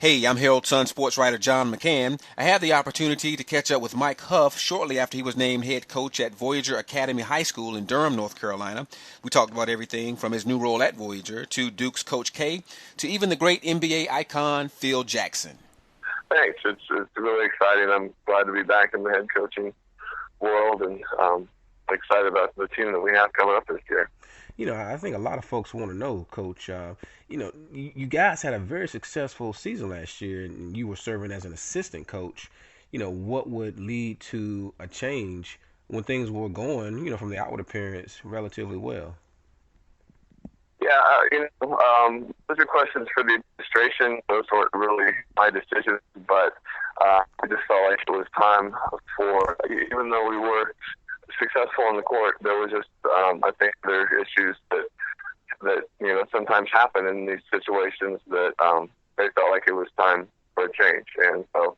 Hey, I'm Herald Sun sports writer John McCann. I had the opportunity to catch up with Mike Huff shortly after he was named head coach at Voyager Academy High School in Durham, North Carolina. We talked about everything from his new role at Voyager to Duke's Coach K to even the great NBA icon Phil Jackson. Thanks. It's really exciting. I'm glad to be back in the head coaching world, and excited about the team that we have coming up this year. I think a lot of folks want to know, Coach, you guys had a very successful season last year, and you were serving as an assistant coach. What would lead to a change when things were going, from the outward appearance, relatively well? Yeah, those are questions for the administration. Those weren't really my decisions, but I just felt like it was time for, even though we were successful on the court, there was just, I think there are issues that sometimes happen in these situations that they felt like it was time for a change. And so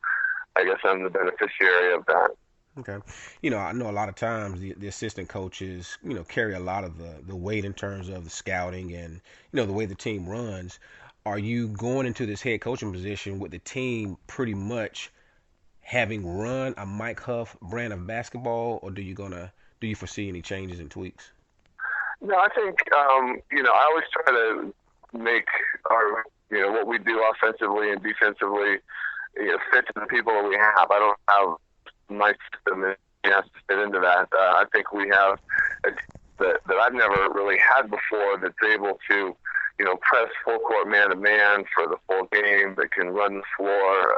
I guess I'm the beneficiary of that. Okay. I know a lot of times the assistant coaches, carry a lot of the weight in terms of the scouting and, the way the team runs. Are you going into this head coaching position with the team pretty much having run a Mike Huff brand of basketball, or do you foresee any changes and tweaks? No, I think, I always try to make our, what we do offensively and defensively, fit to the people that we have. I don't have my system that has to fit into that. I think we have a team that I've never really had before that's able to, press full court man to man for the full game, that can run the floor,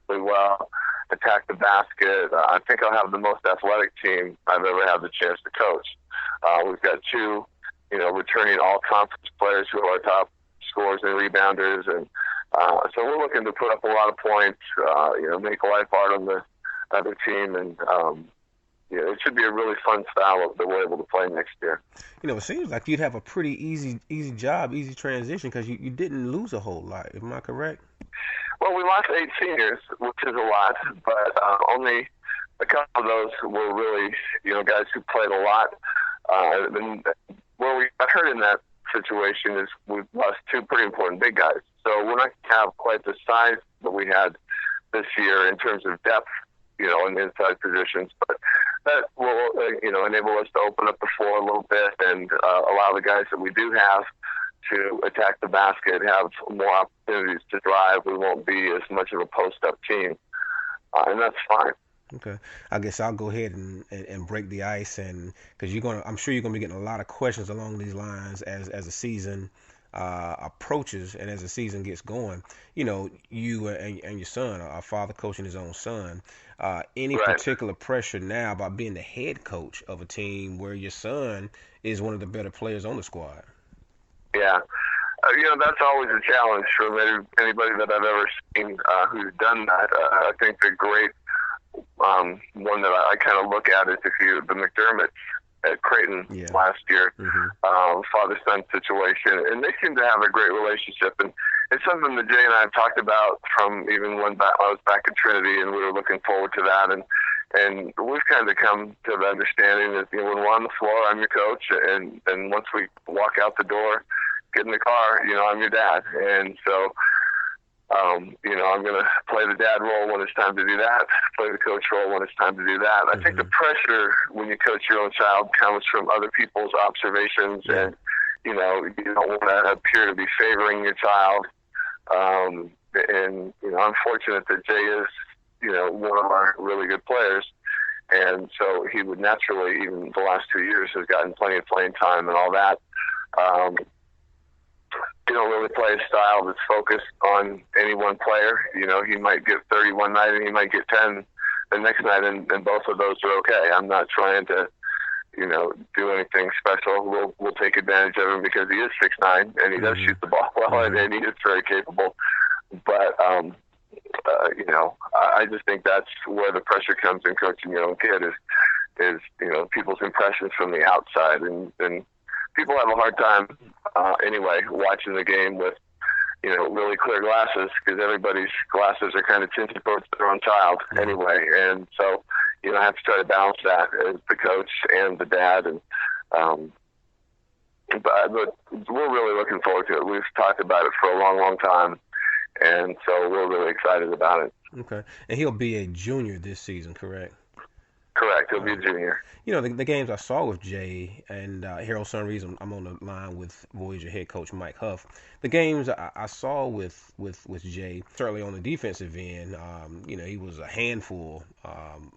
really well, attack the basket. I think I'll have the most athletic team I've ever had the chance to coach. We've got two, returning all-conference players who are our top scorers and rebounders, and so we're looking to put up a lot of points, make life hard on the other team, and it should be a really fun style that we're able to play next year. It seems like you'd have a pretty easy job, easy transition, because you didn't lose a whole lot. Am I correct? Well, we lost 8 seniors, which is a lot, but only a couple of those were really, guys who played a lot. And where we got hurt in that situation is we've lost 2 pretty important big guys. So we're not going to have quite the size that we had this year in terms of depth, in the inside positions. But that will, enable us to open up the floor a little bit and allow the guys that we do have to attack the basket, have more opportunities to drive. We won't be as much of a post-up team, and that's fine. Okay, I guess I'll go ahead and break the ice, and because I'm sure you're gonna be getting a lot of questions along these lines as the season approaches and as the season gets going. You and your son, a father coaching his own son. Any Right. particular pressure now about being the head coach of a team where your son is one of the better players on the squad? Yeah. That's always a challenge for anybody that I've ever seen who's done that. I think the great one that I kind of look at is the McDermott at Creighton last year, father-son situation, and they seem to have a great relationship. And it's something that Jay and I have talked about from even when I was back at Trinity, and we were looking forward to that. And we've kind of come to the understanding that when we're on the floor, I'm your coach, and once we walk out the door, get in the car, I'm your dad. And so, I'm going to play the dad role when it's time to do that, play the coach role when it's time to do that. I think the pressure when you coach your own child comes from other people's observations, and, you don't want to appear to be favoring your child. And, I'm fortunate that Jay is, one of our really good players. And so he would naturally, even the last 2 years, has gotten plenty of playing time and all that. He don't really play a style that's focused on any one player. He might get 30 one night and he might get 10 the next night, and both of those are okay. I'm not trying to, do anything special. We'll take advantage of him because he is 6'9", and he does shoot the ball well, and he is very capable. But, I just think that's where the pressure comes in coaching your own kid is people's impressions from the outside. And people have a hard time anyway watching the game with really clear glasses, because everybody's glasses are kind of tinted towards their own child anyway. And so I have to try to balance that as the coach and the dad. And but we're really looking forward to it. We've talked about it for a long, long time. and so we're really excited about it. Okay. And he'll be a junior this season, correct? Correct. He'll be a junior. You know, the games I saw with Jay and Harold Sunrees, I'm on the line with Voyager head coach Mike Huff. The games I saw with Jay, certainly on the defensive end, you know, he was a handful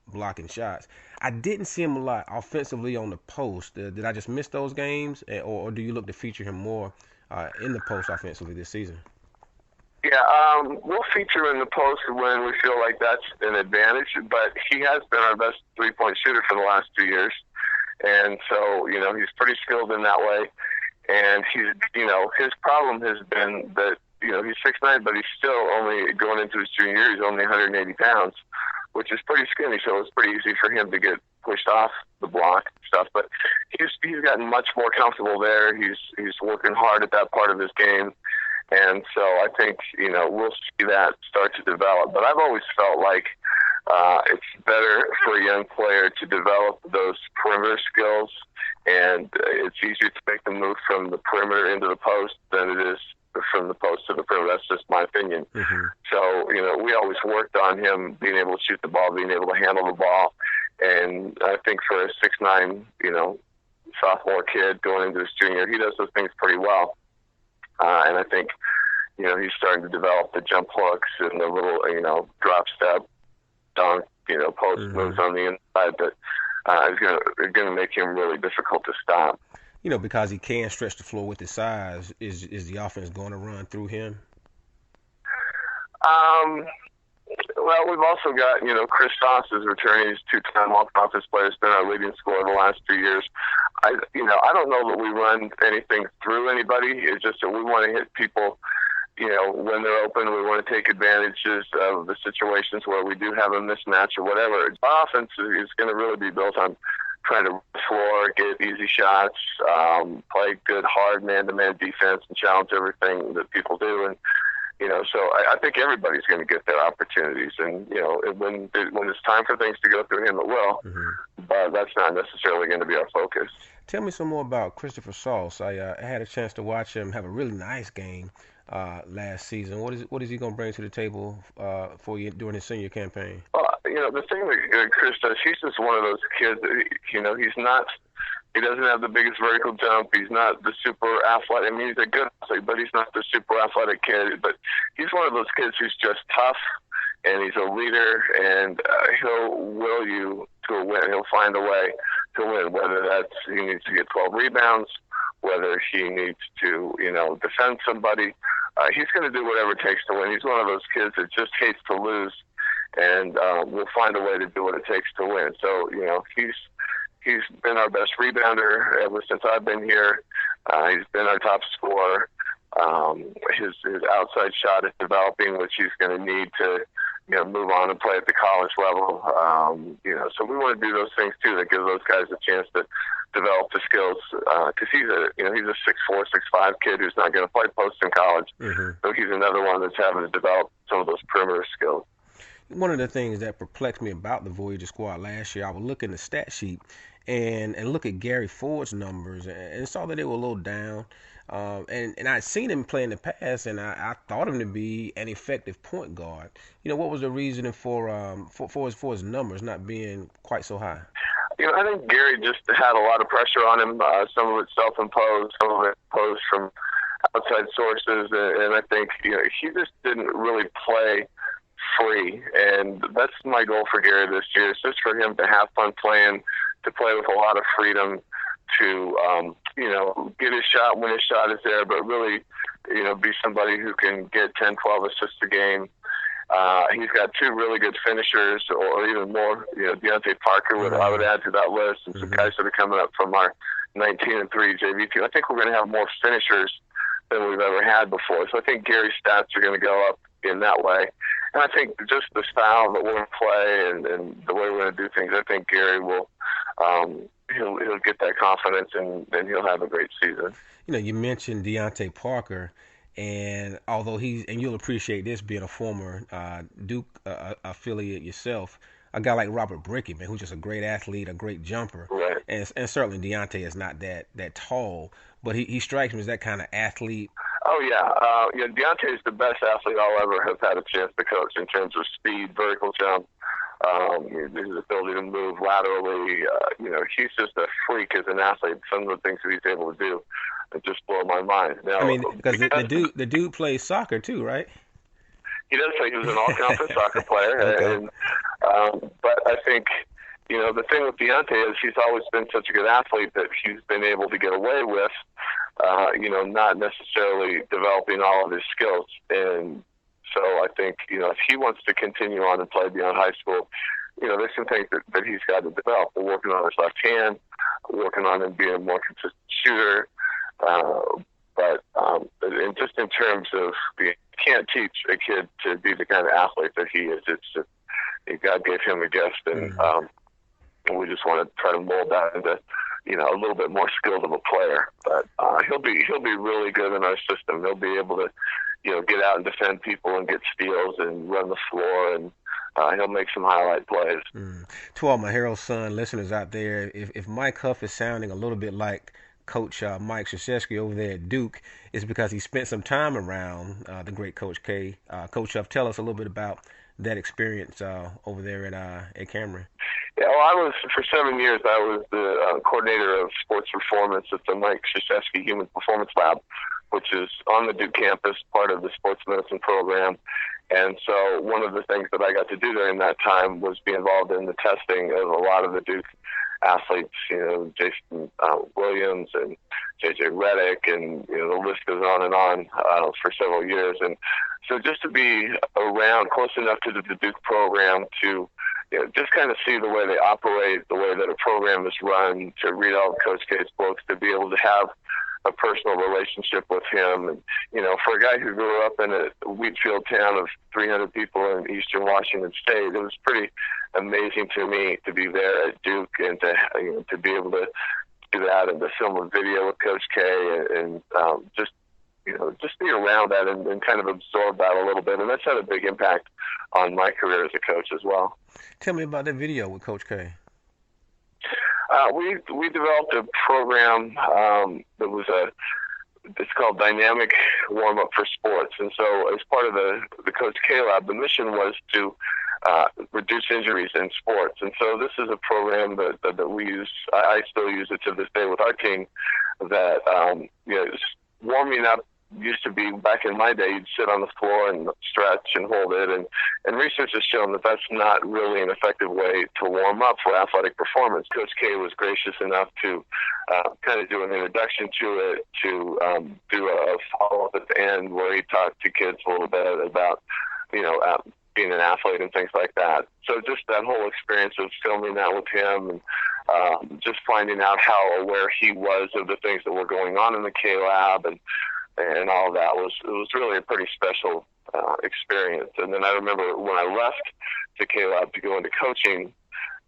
blocking shots. I didn't see him a lot offensively on the post. Did I just miss those games, or do you look to feature him more in the post offensively this season? Yeah, we'll feature in the post when we feel like that's an advantage, but he has been our best three-point shooter for the last 2 years. And so, you know, he's pretty skilled in that way. And he's, you know, his problem has been that, you know, he's 6'9", but he's still only, going into his junior year, he's only 180 pounds, which is pretty skinny, so it's pretty easy for him to get pushed off the block and stuff. But he's gotten much more comfortable there. He's working hard at that part of his game. And so I think, you know, we'll see that start to develop. But I've always felt like it's better for a young player to develop those perimeter skills, and it's easier to make the move from the perimeter into the post than it is from the post to the perimeter. That's just my opinion. Mm-hmm. So, you know, we always worked on him being able to shoot the ball, being able to handle the ball. And I think for a 6'9", you know, sophomore kid going into his junior, he does those things pretty well. And I think, you know, he's starting to develop the jump hooks and the little, you know, drop step, dunk, you know, post moves on the inside that is going to make him really difficult to stop. You know, because he can stretch the floor with his size, is the offense going to run through him? Well, we've also got, you know, Chris Stoss is returning. He's two-time all-conference player. He's been our leading scorer the last 2 years. I don't know that we run anything through anybody. It's just that we want to hit people, you know, when they're open. We want to take advantages of the situations where we do have a mismatch or whatever. Our offense is going to really be built on trying to floor, get easy shots, play good, hard man-to-man defense, and challenge everything that people do. And you know, so I think everybody's going to get their opportunities, and you know, when it's time for things to go through him, it will. Mm-hmm. But that's not necessarily going to be our focus. Tell me some more about Christopher Sauce. I had a chance to watch him have a really nice game last season. What is he going to bring to the table for you during his senior campaign? You know, the thing that Chris does, he's just one of those kids that, you know, he doesn't have the biggest vertical jump. He's not the super athletic. I mean, he's a good athlete, but he's not the super athletic kid. But he's one of those kids who's just tough, and he's a leader, and he'll will you to a win. He'll find a way to win, whether that's he needs to get 12 rebounds, whether he needs to, you know, defend somebody. He's going to do whatever it takes to win. He's one of those kids that just hates to lose, and will find a way to do what it takes to win. So, you know, he's been our best rebounder ever since I've been here. He's been our top scorer. His outside shot is developing, which he's going to need to, you know, move on and play at the college level. You know, so we want to do those things too that give those guys a chance to develop the skills. Because he's a 6'4", 6'5" kid who's not going to play post in college. Mm-hmm. So he's another one that's having to develop some of those perimeter skills. One of the things that perplexed me about the Voyager squad last year, I would look in the stat sheet and look at Gary Ford's numbers and saw that they were a little down. And I'd seen him play in the past, and I thought him to be an effective point guard. You know, what was the reasoning for his numbers not being quite so high? You know, I think Gary just had a lot of pressure on him. Some of it self-imposed, some of it imposed from outside sources, and I think, you know, he just didn't really play free. And that's my goal for Gary this year. It's just for him to have fun playing, to play with a lot of freedom, to you know, get his shot when his shot is there, but really, you know, be somebody who can get 10, 12 assists a game. He's got two really good finishers, or even more. You know, Deontay Parker, I would add to that list, and some guys that are coming up from our 19-3 JV team. I think we're going to have more finishers than we've ever had before. So I think Gary's stats are going to go up in that way. And I think just the style that we're going to play and the way we're going to do things, I think Gary will he'll get that confidence, and he'll have a great season. You know, you mentioned Deontay Parker, and although you'll appreciate this being a former Duke affiliate yourself, a guy like Robert Brickett, man, who's just a great athlete, a great jumper. Right. And certainly Deontay is not that tall, but he strikes me as that kind of athlete. Oh yeah, Deontay's the best athlete I'll ever have had a chance to coach in terms of speed, vertical jump, his ability to move laterally. He's just a freak as an athlete. Some of the things that he's able to do, it just blow my mind. I Now, mean, because the dude plays soccer too, right? he does say he was an all-conference soccer player, Okay. and but I think the thing with Deontay is he's always been such a good athlete that he's been able to get away with, not necessarily developing all of his skills. And so I think, if he wants to continue on and play beyond high school, there's some things that he's got to develop. We're working on his left hand, working on him being a more consistent shooter. And just in terms of, you can't teach a kid to be the kind of athlete that he is. It's just, God gave him a gift, and we just want to try to mold that into, a little bit more skilled of a player. But he'll be really good in our system. He'll be able to, get out and defend people and get steals and run the floor, and he'll make some highlight plays. To all my Herald Sun listeners out there, if Mike Huff is sounding a little bit like Coach Mike Krzyzewski over there at Duke, it's because he spent some time around the great Coach K. Coach Huff, tell us a little bit about that experience over there at Cameron. Yeah, well, for 7 years, I was the coordinator of sports performance at the Mike Krzyzewski Human Performance Lab, which is on the Duke campus, part of the sports medicine program. And so one of the things that I got to do during that time was be involved in the testing of a lot of the Duke athletes, Jason Williams and J.J. Redick, and the list goes on and on for several years. And so just to be around close enough to the Duke program to just kind of see the way they operate, the way that a program is run, to read all of Coach K's books, to be able to have a personal relationship with him. And, for a guy who grew up in a wheat field town of 300 people in eastern Washington State, it was pretty amazing to me to be there at Duke and to be able to do that and to film a video with Coach K and just be around that and kind of absorb that a little bit. And that's had a big impact on my career as a coach as well. Tell me about that video with Coach K. We developed a program that was it's called Dynamic Warm-Up for Sports. And so as part of the Coach K Lab, the mission was to reduce injuries in sports. And so this is a program that we use. I still use it to this day with our team, that warming up used to be, back in my day, you'd sit on the floor and stretch and hold it. And research has shown that that's not really an effective way to warm up for athletic performance. Coach K was gracious enough to kind of do an introduction to it, to do a follow-up at the end where he talked to kids a little bit about, being an athlete and things like that. So just that whole experience of filming that with him and just finding out how aware he was of the things that were going on in the K Lab and all of that was really a pretty special experience. And then I remember when I left the K Lab to go into coaching,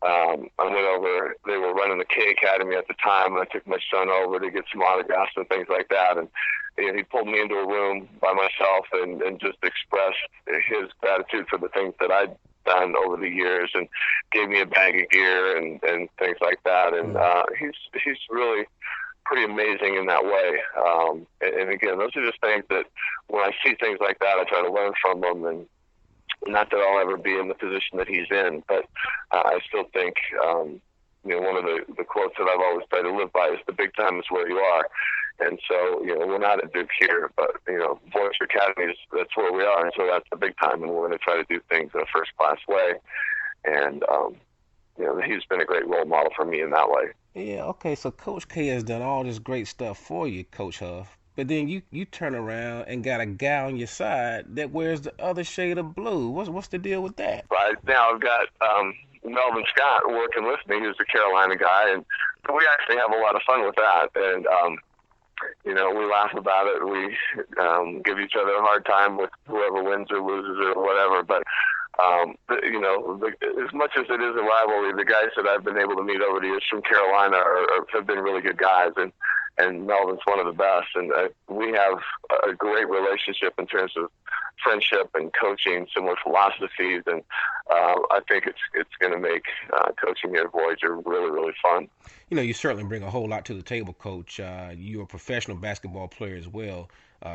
I went over, they were running the K Academy at the time, and I took my son over to get some autographs and things like that. And he pulled me into a room by myself and just expressed his gratitude for the things that I'd done over the years and gave me a bag of gear and things like that. And he's really pretty amazing in that way. And again, those are just things that when I see things like that, I try to learn from them. And not that I'll ever be in the position that he's in, but I still think, one of the quotes that I've always tried to live by is the big time is where you are. And so, we're not at Duke here, but, Voyager Academy, that's where we are. And so that's the big time, and we're going to try to do things in a first-class way. And, he's been a great role model for me in that way. Yeah, okay, so Coach K has done all this great stuff for you, Coach Huff, but then you turn around and got a guy on your side that wears the other shade of blue. What's the deal with that? Right now I've got Melvin Scott working with me, who's a Carolina guy, and we actually have a lot of fun with that. And, we laugh about it. We give each other a hard time with whoever wins or loses or whatever, but as much as it is a rivalry, the guys that I've been able to meet over the years from Carolina have been really good guys, and Melvin's one of the best. And we have a great relationship in terms of friendship and coaching, similar philosophies, and I think it's going to make coaching here at Voyager really, really fun. You certainly bring a whole lot to the table, Coach. You're a professional basketball player as well.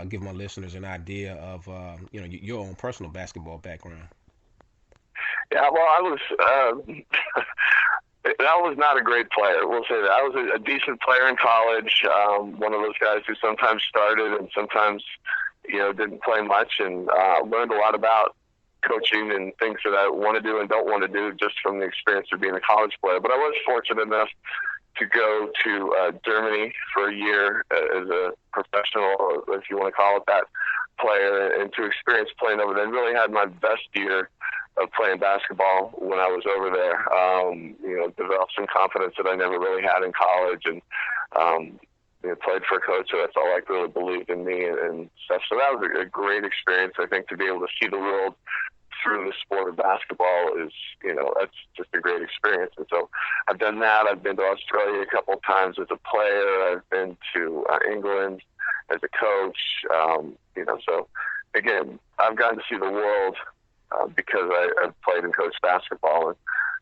give my listeners an idea of your own personal basketball background. Yeah, well, I was not a great player. We'll say that I was a decent player in college. One of those guys who sometimes started and sometimes didn't play much, and learned a lot about coaching and things that I want to do and don't want to do just from the experience of being a college player. But I was fortunate enough to go to Germany for a year as a professional, if you want to call it that, player, and to experience playing over there. And really had my best year of playing basketball when I was over there. Developed some confidence that I never really had in college, and played for a coach that's all like really believed in me and stuff. So that was a great experience. I think to be able to see the world through the sport of basketball is, that's just a great experience. And so I've done that. I've been to Australia a couple of times as a player. I've been to England as a coach. So again, I've gotten to see the world because I've played and coached basketball. And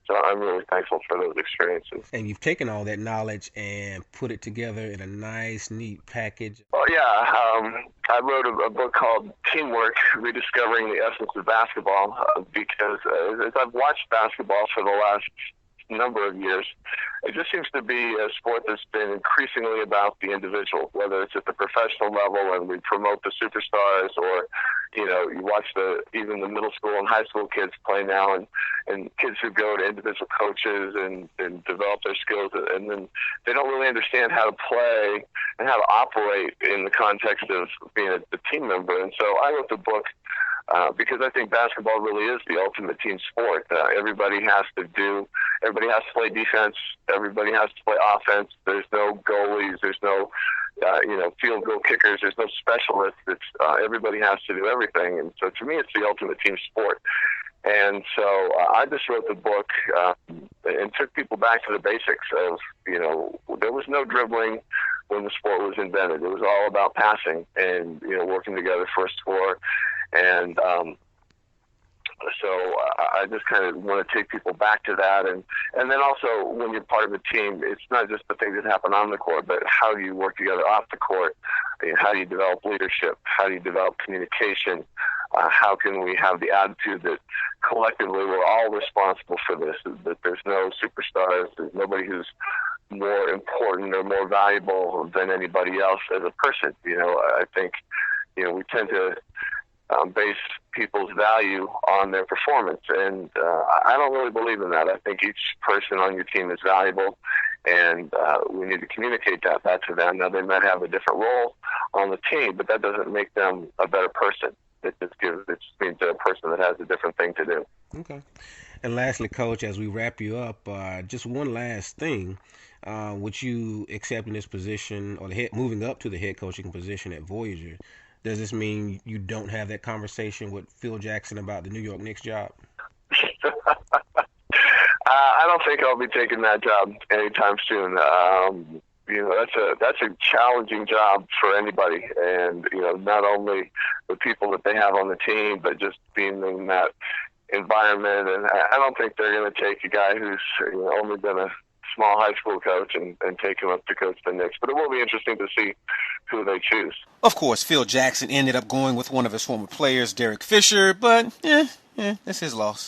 so I'm really thankful for those experiences. And you've taken all that knowledge and put it together in a nice, neat package. Well, yeah. I wrote a book called Teamwork, Rediscovering the Essence of Basketball, because as I've watched basketball for the last number of years, it just seems to be a sport that's been increasingly about the individual, whether it's at the professional level and we promote the superstars, or you watch even the middle school and high school kids play now, and kids who go to individual coaches and develop their skills, and then they don't really understand how to play and how to operate in the context of being a team member. And so I wrote the book because I think basketball really is the ultimate team sport. Everybody has to play defense. Everybody has to play offense. There's no goalies. There's no, field goal kickers. There's no specialists. It's everybody has to do everything. And so to me, it's the ultimate team sport. And so I just wrote the book and took people back to the basics of, there was no dribbling when the sport was invented. It was all about passing and, working together for a score. And so I just kind of want to take people back to that. And then also when you're part of a team, it's not just the things that happen on the court, but how do you work together off the court? How do you develop leadership? How do you develop communication? How can we have the attitude that collectively we're all responsible for this, that there's no superstars, there's nobody who's more important or more valuable than anybody else as a person. I think, we tend to base people's value on their performance, and I don't really believe in that. I think each person on your team is valuable, and we need to communicate that back to them. Now, they might have a different role on the team, but that doesn't make them a better person. It just means they're a person that has a different thing to do. Okay. And lastly, Coach, as we wrap you up, just one last thing. With you accepting this position or moving up to the head coaching position at Voyager, does this mean you don't have that conversation with Phil Jackson about the New York Knicks job? I don't think I'll be taking that job anytime soon. That's a challenging job for anybody, and not only the people that they have on the team, but just being in that environment. And I don't think they're going to take a guy who's only been a small high school coach and take him up to coach the Knicks. But it will be interesting to see who they choose. Of course, Phil Jackson ended up going with one of his former players, Derek Fisher, but that's his loss.